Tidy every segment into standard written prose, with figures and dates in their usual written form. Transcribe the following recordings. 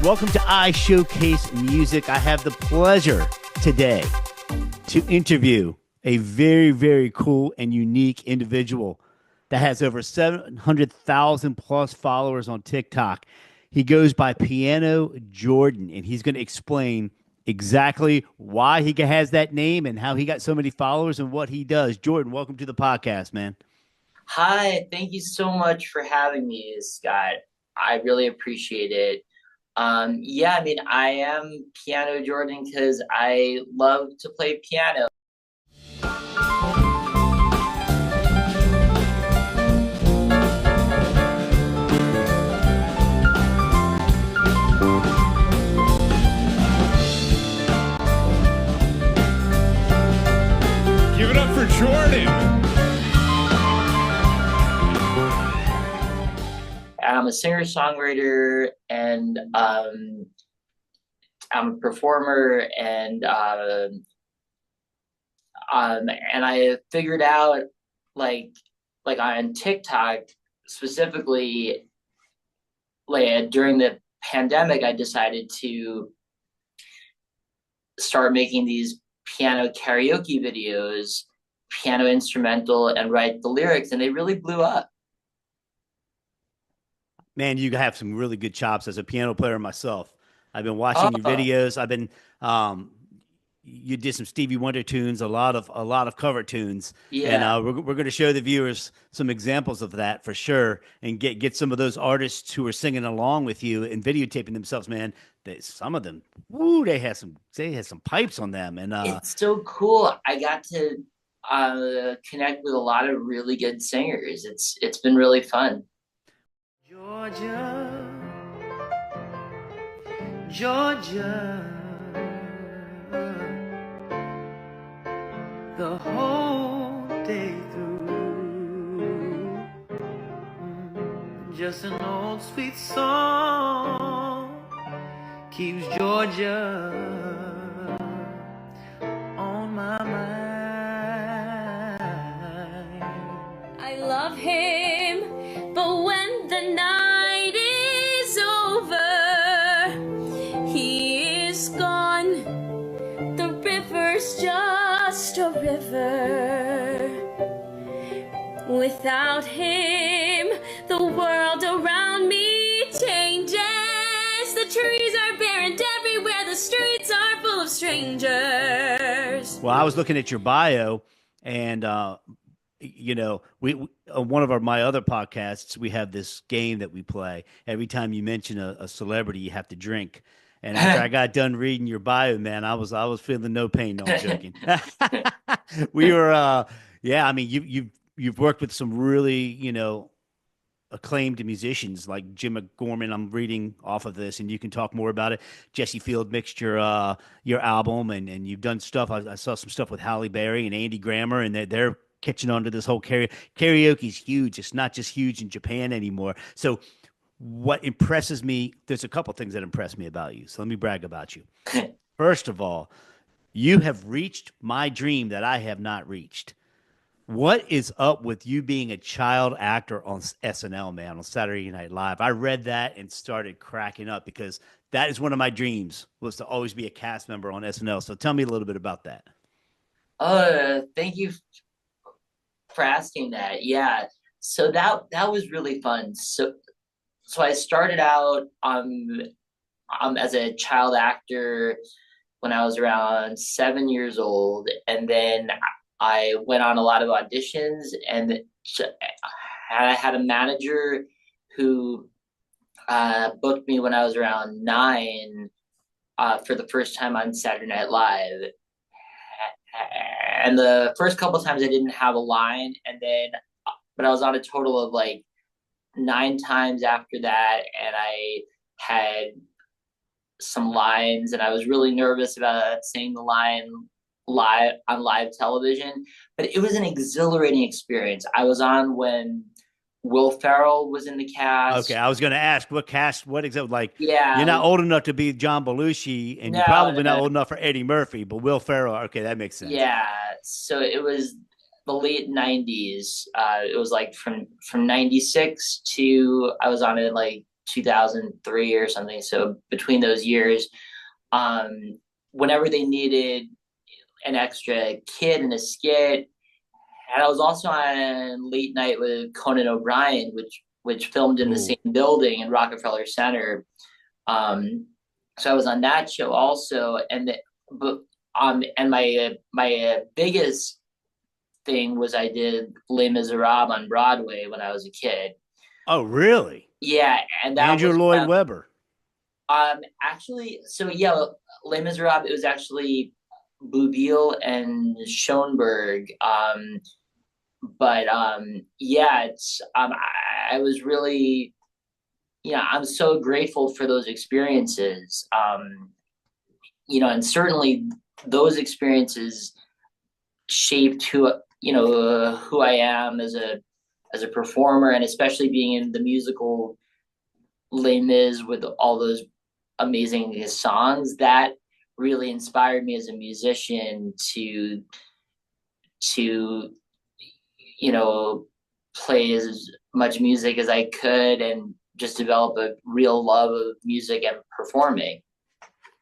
Welcome to iShowcase Music. I have the pleasure today to interview a very, very cool and unique individual that has over 700,000 plus followers on TikTok. He goes by Piano Jordan, and he's going to explain exactly why he has that name and how he got so many followers and what he does. Jordan, welcome to the podcast, man. Hi, thank you so much for having me, Scott. I really appreciate it. I am Piano Jordan because I love to play piano. Give it up for Jordan. I'm a singer-songwriter and I'm a performer and I figured out like on TikTok specifically during the pandemic I decided to start making these piano karaoke videos, piano instrumental, and write the lyrics, and they really blew up. Man, you have some really good chops as a piano player myself. I've been watching your Oh, videos. Um, you did some Stevie Wonder tunes, a lot of cover tunes, and yeah. we're going to show the viewers some examples of that for sure, and get some of those artists who are singing along with you and videotaping themselves. Man, some of them, woo, they had some pipes on them, and It's so cool. I got to connect with a lot of really good singers. It's been really fun. Georgia, Georgia, the whole day through. Just an old sweet song keeps Georgia on my mind. I love him, but when the night is over, he is gone. The river's just a river. Without him, the world around me changes. The trees are bare and everywhere the streets are full of strangers. well, I was looking at your bio, and we on one of my other podcasts, we have this game that we play. Every time you mention a celebrity, you have to drink. And after I got done reading your bio, man, I was feeling no pain. No, I'm joking. We were, yeah. I mean, you've worked with some really, acclaimed musicians like Jim McGorman. I'm reading off of this, and you can talk more about it. Jesse Field mixed your album, and you've done stuff. I saw some stuff with Halle Berry and Andy Grammer, and they're catching on to this whole karaoke's huge. It's not just huge in Japan anymore. So what impresses me, there's a couple things that impress me about you. So let me brag about you. First of all, you have reached my dream that I have not reached. What is up with you being a child actor on SNL, man, on Saturday Night Live? I read that and started cracking up because that is one of my dreams, was to always be a cast member on SNL. So tell me a little bit about that. Thank you for asking that. Yeah. So that was really fun. So I started out as a child actor when I was around 7 years old, and then I went on a lot of auditions, and I had a manager who booked me when I was around 9 for the first time on Saturday Night Live. And the first couple of times I didn't have a line, but I was on a total of like 9 times after that, and I had some lines, and I was really nervous about saying the line live on live television, but it was an exhilarating experience. I was on when Will Ferrell was in the Okay, cast. I was going to ask what cast, what exactly, like, you're Yeah, not old enough to be John Belushi, and you're no, probably not no, old enough for Eddie Murphy, but Will Ferrell, okay, that makes sense. yeah. So it was the late '90s. It was like from '96 to I was on it like 2003 or something. So between those years, um, whenever they needed an extra kid in a skit, and I was also on Late Night with Conan O'Brien, which filmed in the same Oh, building in Rockefeller Center. Um, so I was on that show also, but and my biggest thing was I did Les Miserables on Broadway when I was a kid. oh, really? Yeah, and that Andrew was Lloyd Webber. actually, so yeah, Les Miserables. It was actually Bouville and Schoenberg. But yeah, it's I was really, yeah, I'm so grateful for those experiences. And certainly those experiences shaped who I am as a performer, and especially being in the musical Les Mis with all those amazing songs that really inspired me as a musician to play as much music as I could and just develop a real love of music and performing.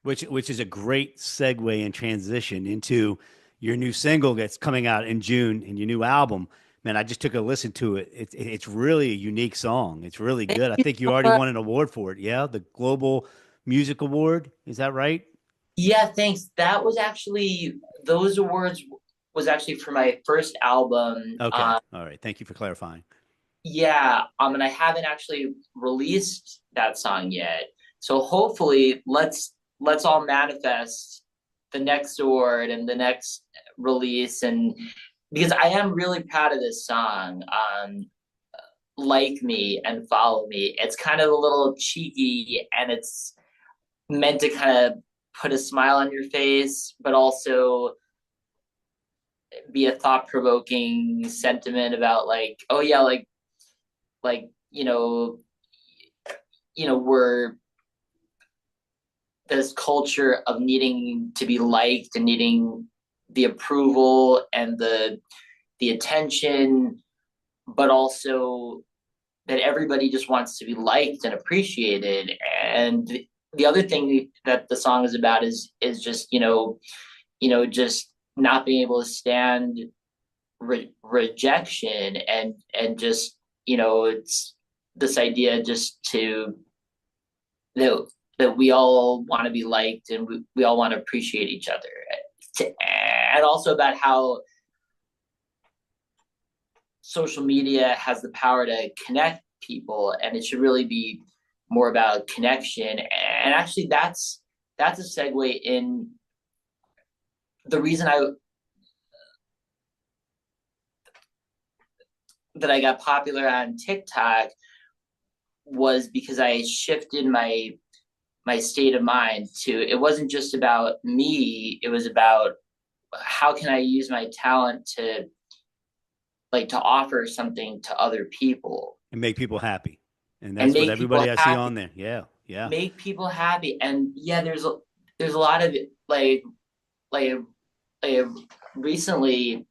Which is a great segue and transition into your new single that's coming out in June and your new album. Man, I just took a listen to it. It's really a unique song. It's really Thank good. I you think you so already much. won an award for it. Yeah, the Global Music Award. Is that right? Yeah, thanks. That was actually those awards was actually for my first album. Okay. All right. Thank you for clarifying. Yeah, and I haven't actually released that song yet. So hopefully let's all manifest the next award and the next release, and because I am really proud of this song. Like Me and Follow Me. It's kind of a little cheeky, and it's meant to kind of put a smile on your face, but also be a thought provoking sentiment about like, oh yeah, like we're this culture of needing to be liked and needing the approval and the attention, but also that everybody just wants to be liked and appreciated. And the other thing that the song is about is just just not being able to stand rejection, and just it's this idea just to that we all want to be liked, and we all want to appreciate each other, and also about how social media has the power to connect people, and it should really be more about connection. And actually that's a segue in the reason I got popular on TikTok was because I shifted my state of mind to, it wasn't just about me, it was about how can I use my talent to offer something to other people And make people happy. And and that's what make people everybody I see happy, on there. Yeah. Yeah. make people happy. And yeah, there's a lot of like like recently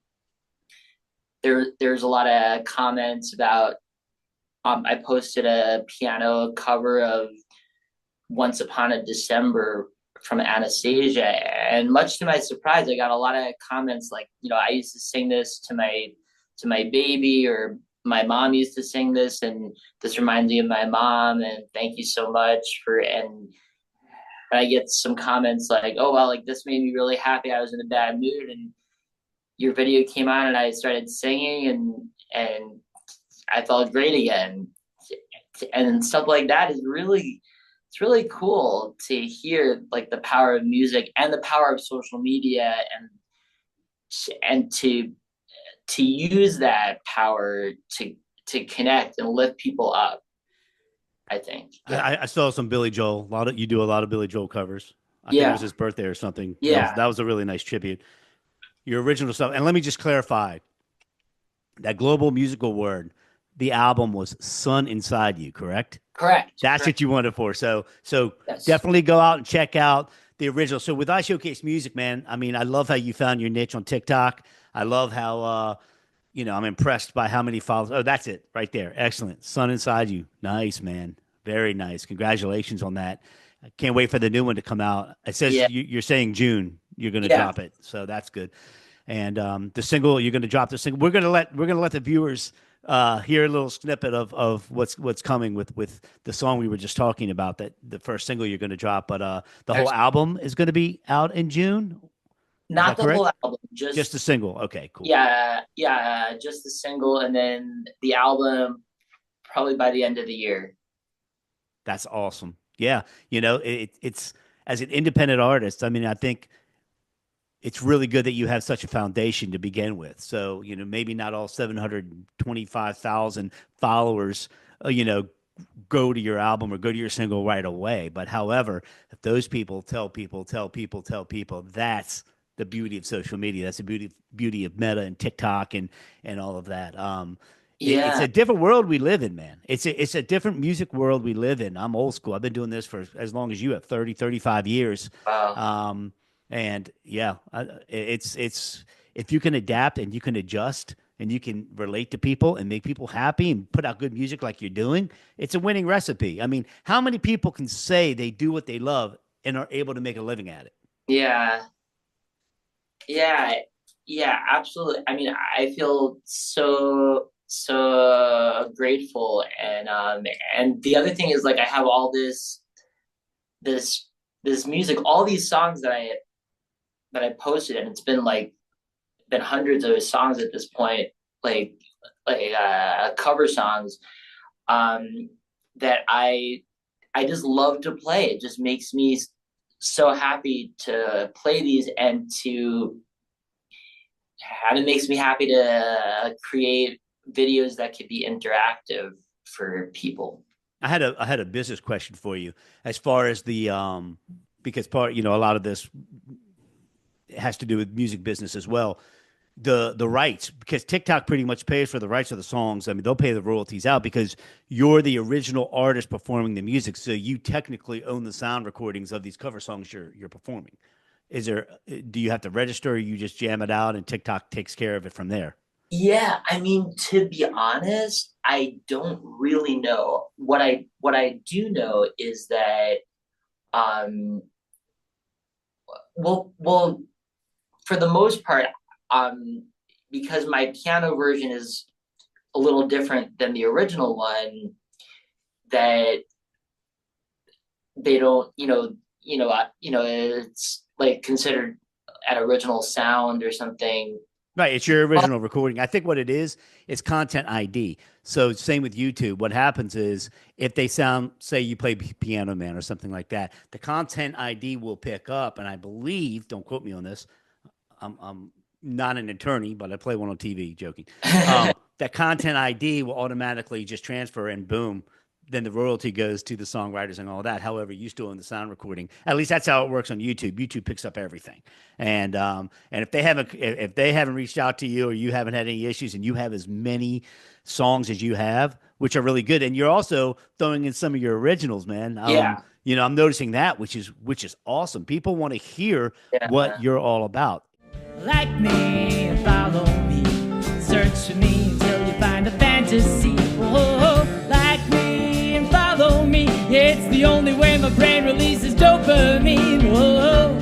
there's a lot of comments about, I posted a piano cover of Once Upon a December from Anastasia, and much to my surprise, I got a lot of comments like, I used to sing this to my baby, or my mom used to sing this, and this reminds me of my mom, and thank you so much for. And I get some comments like, oh well, like this made me really happy. I was in a bad mood, and your video came on, and I started singing, and I felt great again, and stuff like that is really, it's really cool to hear, like the power of music and the power of social media, and to use that power to connect and lift people up, I think. Yeah. I saw some Billy Joel. You do a lot of Billy Joel covers. I think it was Yeah. his birthday or something. Yeah. That was a really nice tribute. Your original stuff. And let me just clarify that global musical word. The album was "Sun Inside You," correct? Correct. That's Correct. what you wanted for. So Yes. definitely go out and check out the original. So with iShowcase Music, man, I mean, I love how you found your niche on TikTok. I love how I'm impressed by how many followers. Oh, that's it right there. Excellent. Sun Inside You. Nice, man. Very nice. Congratulations on that. I can't wait for the new one to come out. It says Yeah, you're saying June you're going to yeah. drop it, so that's good. And the single you're going to drop the single. We're going to let the viewers hear a little snippet of what's coming with the song we were just talking about. That the first single you're going to drop, but the whole Actually, album is going to be out in June. Is not that the whole correct? album, Just the single. Okay, cool. just the single, and then the album probably by the end of the year. That's awesome. Yeah, it's as an independent artist. I mean, I think it's really good that you have such a foundation to begin with. So, maybe not all 725,000 followers, go to your album or go to your single right away. But however, if those people tell people, tell people, tell people, that's the beauty of social media. That's the beauty of Meta and TikTok and all of that. It's Yeah. a different world we live in, man. It's a different music world we live in. I'm old school. I've been doing this for as long as you have, 30, 35 years. Wow. And yeah, it's if you can adapt and you can adjust and you can relate to people and make people happy and put out good music like you're doing, it's a winning recipe. I mean, how many people can say they do what they love and are able to make a living at it? Yeah. Yeah. Yeah, absolutely. I mean, I feel so grateful, and the other thing is like I have all this this music, all these songs that I posted, and it's been hundreds of songs at this point, like cover songs, um that I just love to play. It just makes me so happy to play these, and it makes me happy to create videos that could be interactive for people. I had a business question for you as far as the because a lot of this has to do with music business as well. The rights, because TikTok pretty much pays for the rights of the songs. I mean, they'll pay the royalties out because you're the original artist performing the music, so you technically own the sound recordings of these cover songs you're performing. Do you have to register, or you just jam it out and TikTok takes care of it from there? Yeah, I mean, to be honest, I don't really know. What I do know is that um well, for the most part, um because my piano version is a little different than the original one, that they don't, it's like considered an original sound or something. Right, it's your But original recording. I think what it is, it's content ID. So same with YouTube. What happens is if they sound, say you play Piano Man or something like that, the content ID will pick up, and I believe, don't quote me on this, I'm not an attorney, but I play one on TV. Joking. That content ID will automatically just transfer, and boom, then the royalty goes to the songwriters and all that. However, you still own the sound recording. At least that's how it works on YouTube. YouTube picks up everything, and if they haven't reached out to you or you haven't had any issues, and you have as many songs as you have, which are really good, and you're also throwing in some of your originals, man. yeah, I'm noticing that, which is awesome. People want to hear what yeah, you're all about. Like me, follow me, search for me until you find a fantasy. Oh, like me and follow me, it's the only way my brain releases dopamine. Oh.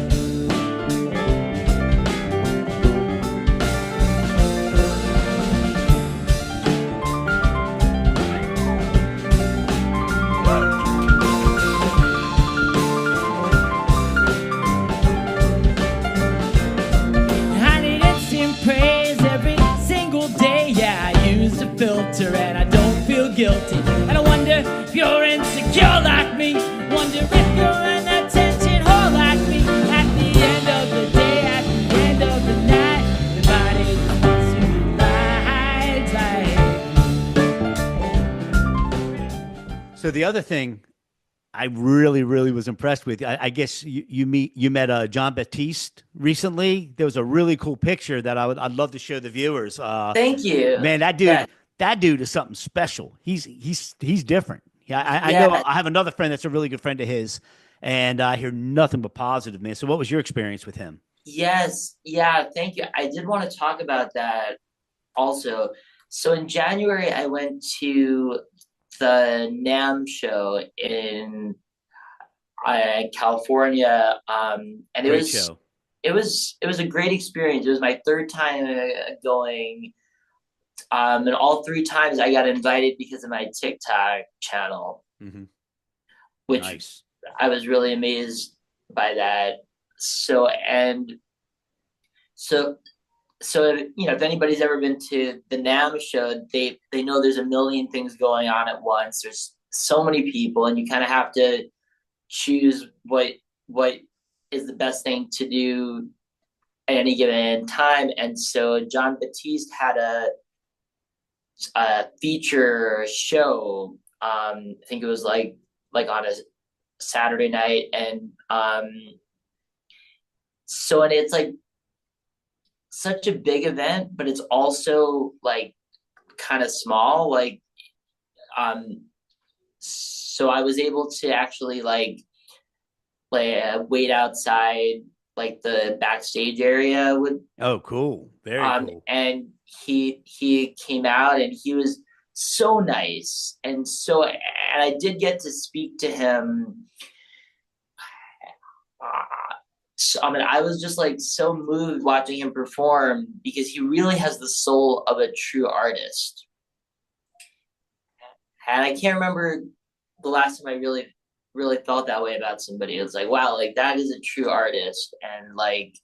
I need instant praise every single day. Yeah, I use a filter and I don't feel guilty. And I wonder if you're insecure like me. Wonder if you're an attention whore like me. At the end of the day, at the end of the night, everybody wants to ride. So the other thing I really, really was impressed with. I guess you met John Baptiste recently. There was a really cool picture that I'd love to show the viewers. thank you. Man, that Yeah, dude is something special. He's different. Yeah, I know. yeah. I have another friend that's a really good friend of his, and I hear nothing but positive, man. So what was your experience with him? Yes, yeah, thank you. I did want to talk about that also. So in January, I went to the NAMM show in California, and Great show. it was a great experience. It was my third time going, and all three times I got invited because of my TikTok channel, Hmm. which Nice. I was really amazed by that. So and so if anybody's ever been to the NAMM show, they know there's a million things going on at once. There's so many people, and you kind of have to choose what is the best thing to do at any given time. And so John Batiste had a feature show. I think it was like on a Saturday night, and and it's like such a big event, but it's also like kind of small. Um, so I was able to actually wait outside like the backstage area with Oh, cool. Very cool. and he came out and he was so nice and I did get to speak to him. So, I mean, I was just like so moved watching him perform because he really has the soul of a true artist. And I can't remember the last time I really felt that way about somebody. It was like, wow, like that is a true artist, and like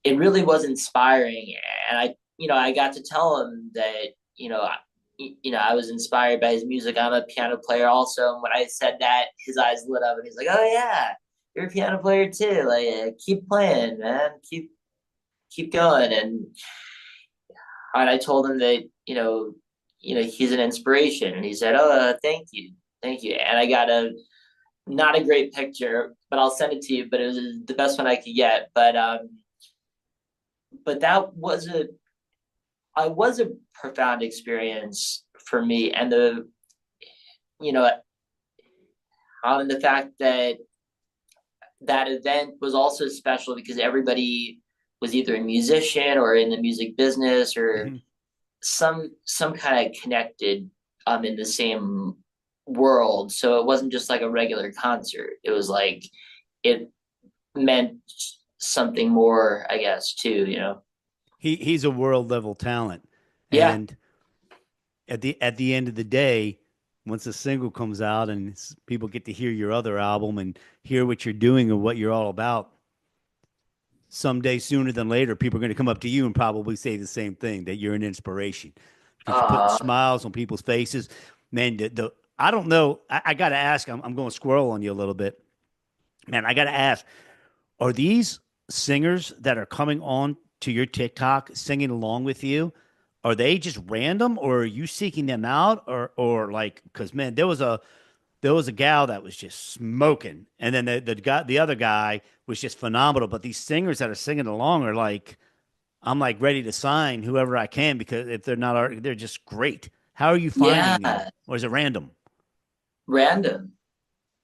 it really was inspiring. And I got to tell him that I was inspired by his music. I'm a piano player also, and when I said that, his eyes lit up, and he's like, "Oh yeah, you're a piano player too. Like, keep playing, man. Keep going." And I told him that he's an inspiration, and he said, "Oh, thank you." And I got a not a great picture, but I'll send it to you. But it was the best one I could get. But that was a profound experience for me, and you know the fact that that event was also special because everybody was either a musician or in the music business or Hmm. some kind of connected in the same world. So it wasn't just like a regular concert. It was like it meant something more, I guess, too. He's a world level talent. Yeah. And at the end of the day, once a single comes out and people get to hear your other album and hear what you're doing and what you're all about, someday sooner than later, people are going to come up to you and probably say the same thing, that you're an inspiration because you're putting Uh smiles on people's faces. Man, I don't know. I got to ask. I'm going to squirrel on you a little bit, man. I got to ask: are these singers that are coming on to your TikTok singing along with you? Are they just random, or are you seeking them out, or like? Because man, there was a gal that was just smoking, and then the other guy was just phenomenal. But these singers that are singing along are like, I'm like ready to sign whoever I can because if they're not, they're just great. How are you finding them, yeah, or is it random? random.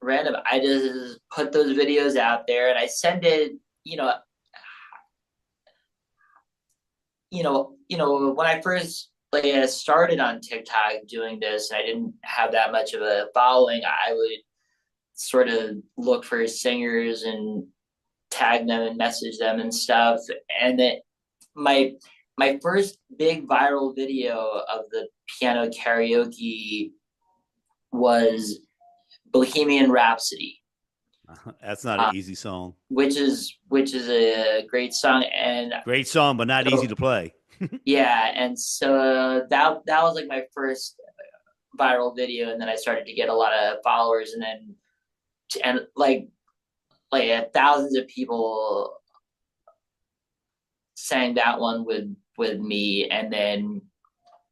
Random. I just put those videos out there and I send it, you know, when I first started on TikTok doing this, and I didn't have that much of a following, I would sort of look for singers and tag them and message them and stuff. And then my my first big viral video of the piano karaoke was Bohemian Rhapsody, That's not an uh, easy song. which is a great song. And Great song, but not easy so to play. yeah, and so that was like my first viral video, and then I started to get a lot of followers, and then and thousands of people sang that one with me, and then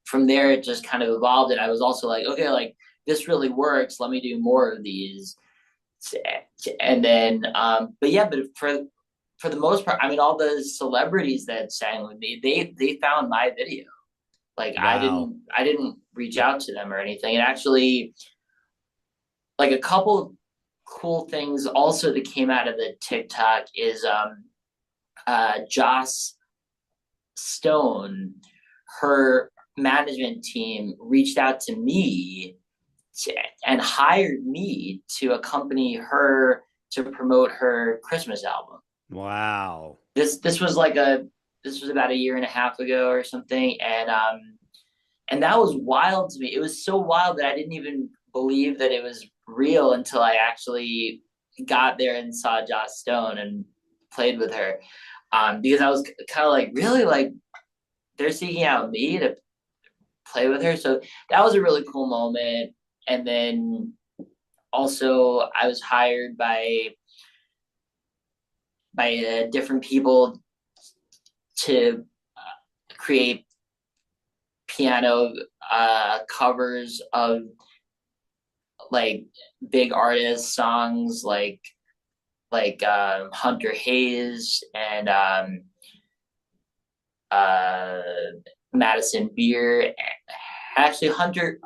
from there it just kind of evolved, and I was also like, okay, like this really works. Let me do more of these, and then but for the most part, I mean, all the celebrities that sang with me, they found my video. Like Wow. I didn't reach out to them or anything. And actually, like a couple cool things also that came out of the TikTok is Joss Stone, her management team reached out to me and hired me to accompany her to promote her Christmas album. Wow. This was like a this was about a year and a half ago or something, and that was wild to me. It was so wild that I didn't even believe that it was real until I actually got there and saw Joss Stone and played with her. Because I was kind of like, really, like they're seeking out me to play with her. So that was a really cool moment. And then also, I was hired by different people to create piano covers of like big artist songs like Hunter Hayes and uh, Madison Beer. Actually, Hunter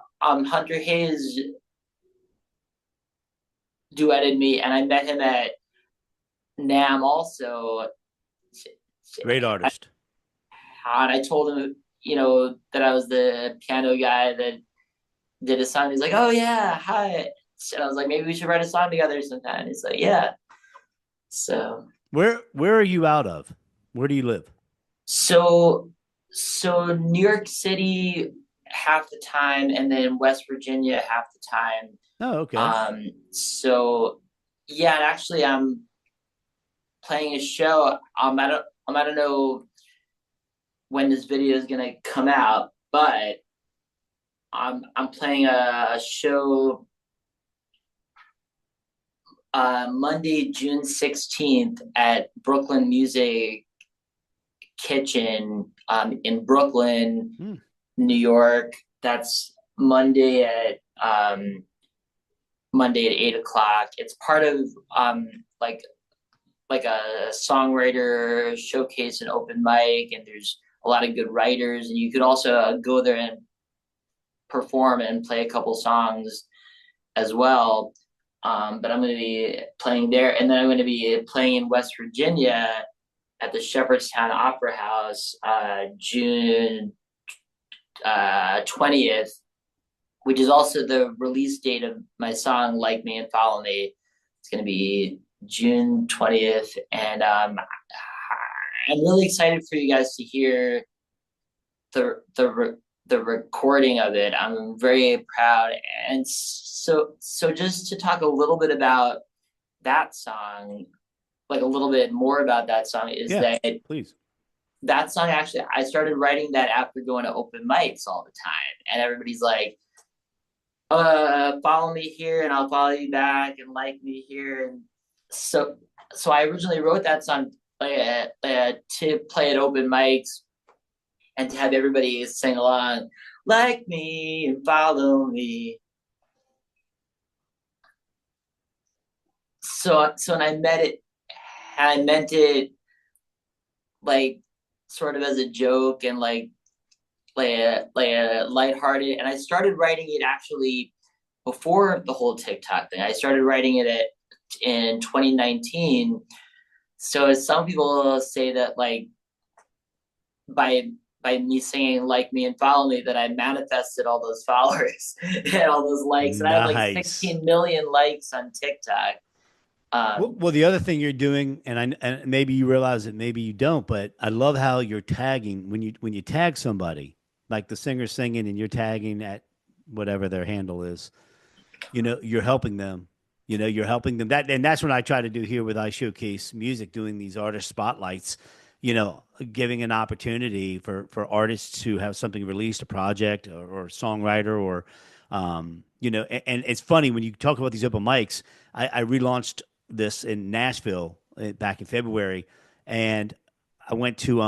Hayes duetted me, and I met him at NAM also. Great artist. And I told him, that I was the piano guy that did a song. He's like, "Oh yeah, hi." And I was like, "Maybe we should write a song together sometime." He's like, "Yeah." So, Where are you out of? Where do you live? so, so New York City half the time, and then West Virginia half the time. Oh, okay. So yeah, and actually, I'm playing a show. I don't know when this video is gonna come out, but I'm playing a show Monday, June 16th at Brooklyn Music Kitchen in Brooklyn, Hmm. New York. That's Monday at 8 o'clock. It's part of like like a songwriter showcase and open mic, and there's a lot of good writers, and you could also go there and perform and play a couple songs as well. But I'm going to be playing there, and then I'm going to be playing in West Virginia at the Shepherdstown Opera House, June 20th, which is also the release date of my song "Like Me and Follow Me." It's going to be June 20th, and I'm really excited for you guys to hear the recording of it. I'm very proud, and so just to talk a little bit about that song, like a little bit more about that song, is Yeah, that please. that song actually I started writing that after going to open mics all the time, and everybody's like, follow me here and I'll follow you back and like me here. And so I originally wrote that song to play at open mics and to have everybody sing along, like me and follow me. So and I meant it like sort of as a joke and like a lighthearted. And I started writing it actually before the whole TikTok thing. I started writing it in 2019. So as some people say that like by by me singing "Like Me and Follow Me" that I manifested all those followers and all those likes, and I have like Nice. 16 million likes on TikTok. Well, the other thing you're doing, and maybe you realize it, maybe you don't, but I love how you're tagging when you tag somebody, like the singer singing, and you're tagging at whatever their handle is. You're helping them. You're helping them. And that's what I try to do here with iShowcase Music, doing these artist spotlights. Giving an opportunity for artists to have something released, a project or a songwriter, or and it's funny when you talk about these open mics. I relaunched this in Nashville back in February, and I went to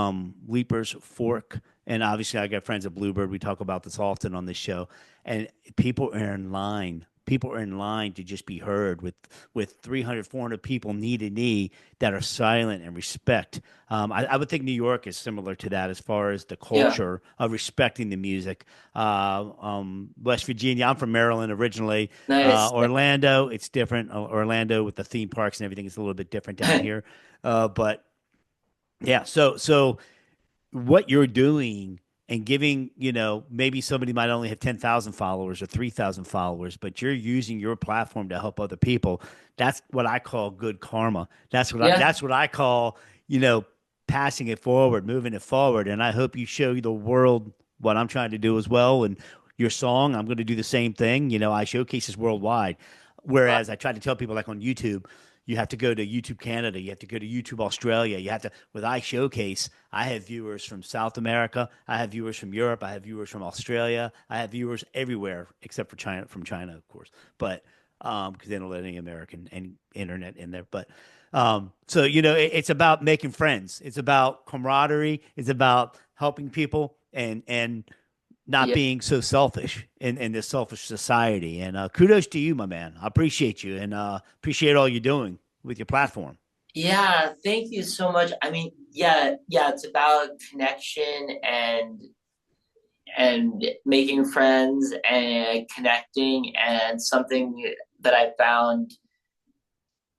Leaper's Fork, and obviously I got friends at Bluebird. We talk about this often on this show, and people are in line. People are in line to just be heard with 300, 400 people knee to knee that are silent and respect. I would think New York is similar to that as far as the Yeah, culture of respecting the music. West Virginia, I'm from Maryland originally. nice. Orlando, it's different. Orlando with the theme parks and everything is a little bit different down here. But yeah, so what you're doing and giving, maybe somebody might only have 10,000 followers or 3,000 followers, but you're using your platform to help other people. That's what I call good karma. Yeah. That's what I call, you know, passing it forward, moving it forward. And I hope you show the world what I'm trying to do as well. And your song, I'm going to do the same thing. I showcase this worldwide. Whereas I try to tell people, like on YouTube, you have to go to YouTube Canada, you have to go to YouTube Australia, you have to, with iShowcase, I have viewers from South America, I have viewers from Europe, I have viewers from Australia, I have viewers everywhere except for China, from China, of course. But because they don't let any American any internet in there. But so it's about making friends. It's about camaraderie. It's about helping people and not Yeah. being so selfish in this selfish society. And kudos to you, my man. I appreciate you and appreciate all you're doing with your platform. Yeah, thank you so much. I mean, yeah, it's about connection and making friends and connecting, and something that I found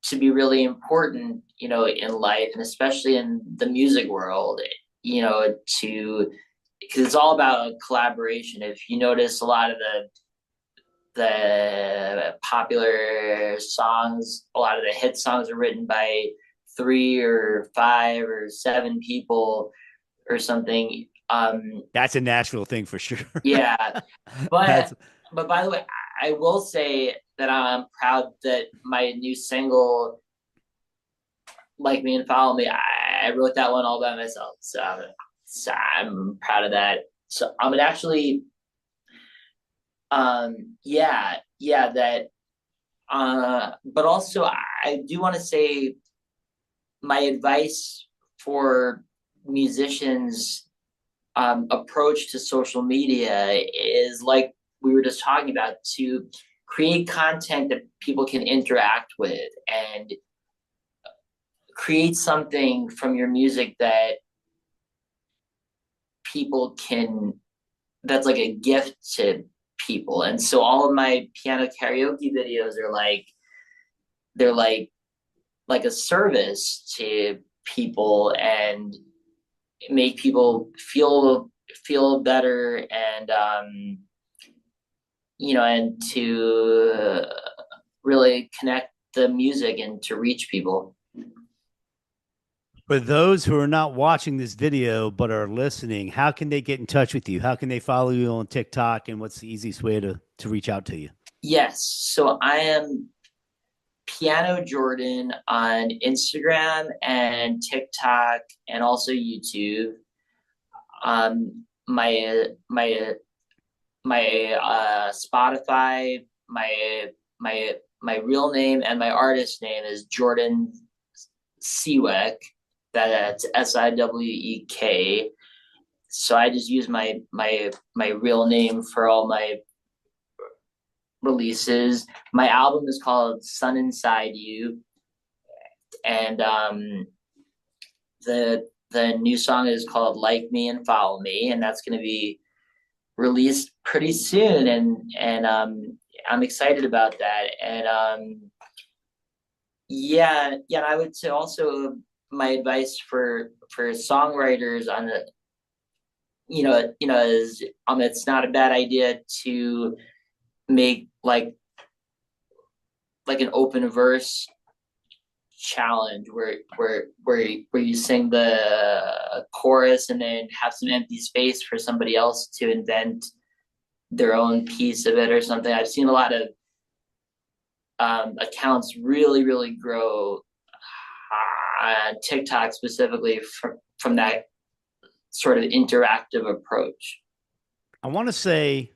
to be really important, in life, and especially in the music world, to because it's all about collaboration. If you notice, a lot of the popular songs, a lot of the hit songs are written by three or five or seven people or something. That's a Nashville thing for sure. Yeah, That's but by the way, I will say that I'm proud that my new single, "Like Me and Follow Me," I wrote that one all by myself. So I'm proud of that. So I'm gonna actually, yeah, that. But also, I do want to say my advice for musicians' approach to social media is, like we were just talking about, to create content that people can interact with, and create something from your music that people can, that's like a gift to people. And so all of my piano karaoke videos are they're like a service to people, and make people feel better, and and to really connect the music and to reach people. for those who are not watching this video but are listening. How can they get in touch with you? How can they follow you on TikTok? And what's the easiest way to reach out to you? Yes, so I am Piano Jordan on Instagram and TikTok, and also YouTube. My Spotify, my real name and my artist name is Jordan Siwek. That's Siwek. So I just use my real name for all my releases. My album is called Sun Inside You, and the new song is called Like Me and Follow Me, and that's going to be released pretty soon, and I'm excited about that. And yeah, I would say also my advice for songwriters on the, is it's not a bad idea to make like an open verse challenge where you sing the chorus and then have some empty space for somebody else to invent their own piece of it or something. I've seen a lot of accounts really grow on TikTok specifically from that sort of interactive approach. I want to say,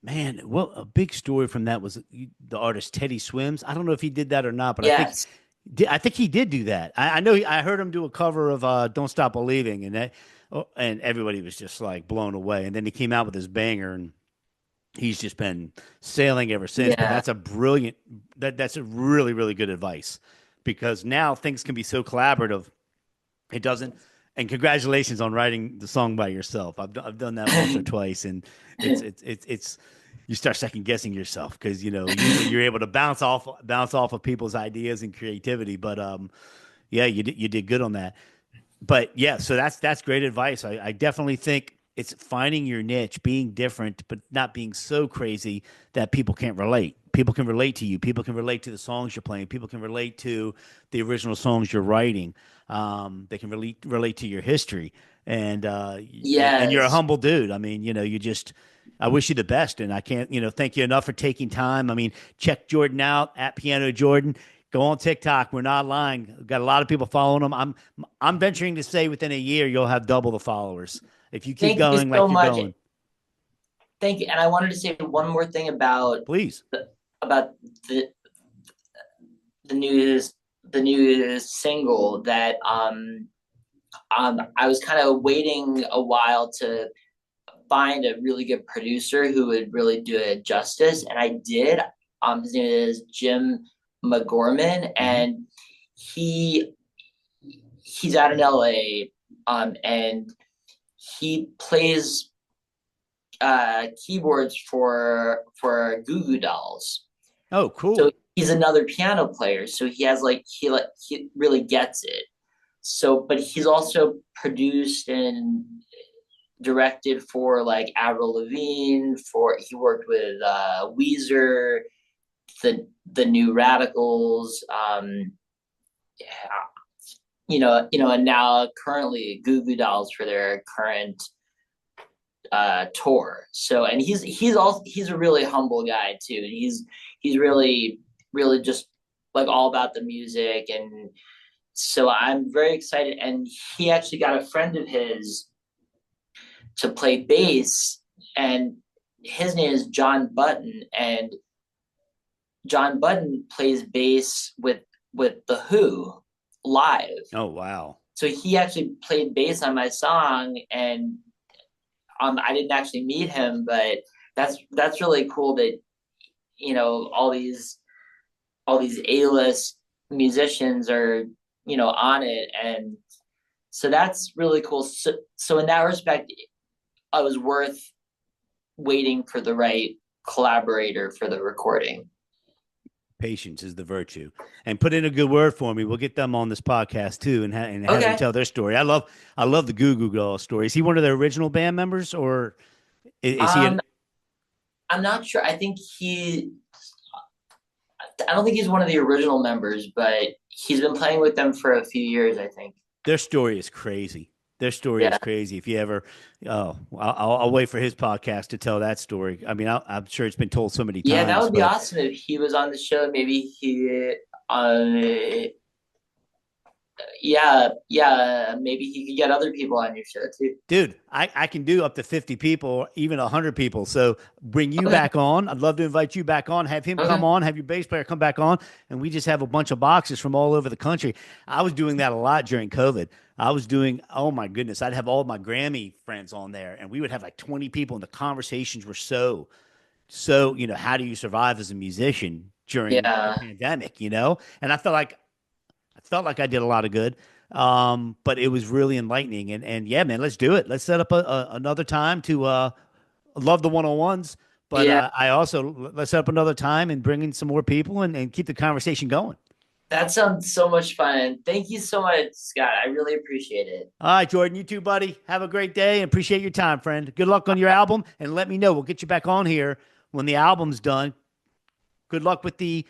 man, well, a big story from that was the artist Teddy Swims. I don't know if he did that or not, but Yes. I think he did do that. I know I heard him do a cover of "Don't Stop Believing," and everybody was just like blown away. And then he came out with his banger, and he's just been sailing ever since. But Yeah. that's a brilliant, that's a really good advice, because now things can be so collaborative. It doesn't. And congratulations on writing the song by yourself. I've done that once or twice, and it's you start second guessing yourself, because usually you're able to bounce off of people's ideas and creativity. But yeah, you did good on that. But yeah, so that's great advice. I definitely think it's finding your niche, being different, but not being so crazy that people can't relate. People can relate to you. People can relate to the songs you're playing. People can relate to the original songs you're writing. They can relate to your history, and you're a Yes. humble dude. I mean, you just. I wish you the best, and I can't, thank you enough for taking time. I mean, check Jordan out at Piano Jordan. Go on TikTok. We're not lying. We've got a lot of people following him. I'm venturing to say within a year you'll have double the followers if you keep Thank you going so like you're much. going. Thank you. And I wanted to say one more thing Please. about the new single that I was kind of waiting a while to find a really good producer who would really do it justice, and I did. His name is Jim McGorman, and he he's out in LA, and he plays keyboards for Goo Goo Dolls. Oh, cool. So he's another piano player. So he has he really gets it. So, but he's also produced and directed for like Avril Lavigne. He worked with Weezer, the New Radicals. Yeah, and now currently Goo Goo Dolls for their current tour. So, and he's a really humble guy too. He's really just like all about the music, and so I'm very excited. And he actually got a friend of his to play bass, and his name is John Button, and John Button plays bass with the Who live. Oh, wow. So he actually played bass on my song, and I didn't actually meet him, but that's really cool that all these A-list musicians are on it, and so that's really cool. So in that respect, I was worth waiting for the right collaborator for the recording. Patience is the virtue, and put in a good word for me. We'll get them on this podcast too, and have them tell their story. I love the Goo Goo Dolls story. Is he one of their original band members, or is he? I'm not sure. I don't think he's one of the original members, but he's been playing with them for a few years, I think. Their story is crazy. Their story is crazy. If you ever, I'll wait for his podcast to tell that story. I mean, I'm sure it's been told so many times. Yeah, that would be awesome if he was on the show. Maybe maybe he could get other people on your show too. Dude, I can do up to 50 people, even 100 people. So bring you back on. I'd love to invite you back on, have him come on, have your bass player come back on, and we just have a bunch of boxes from all over the country. I was doing that a lot during COVID. I was doing, oh my goodness, I'd have all my Grammy friends on there, and we would have like 20 people, and the conversations were so, how do you survive as a musician during the pandemic, And I felt like I did a lot of good. But it was really enlightening, and yeah, man, let's do it. Let's set up another time to love the one-on-ones, but I also let's set up another time and bring in some more people and keep the conversation going. That sounds so much fun. Thank you so much, Scott. I really appreciate it. All right, Jordan, you too, buddy. Have a great day and appreciate your time, friend. Good luck on your album, and let me know. We'll get you back on here when the album's done. Good luck with the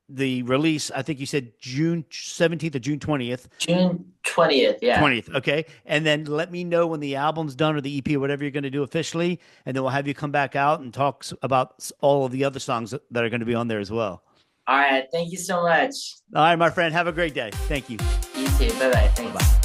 release. I think you said June 17th or June 20th. June 20th, yeah. 20th, okay. And then let me know when the album's done or the EP or whatever you're going to do officially, and then we'll have you come back out and talk about all of the other songs that are going to be on there as well. All right, thank you so much. All right, my friend, have a great day. Thank you. You too. Bye-bye. Thanks. Bye.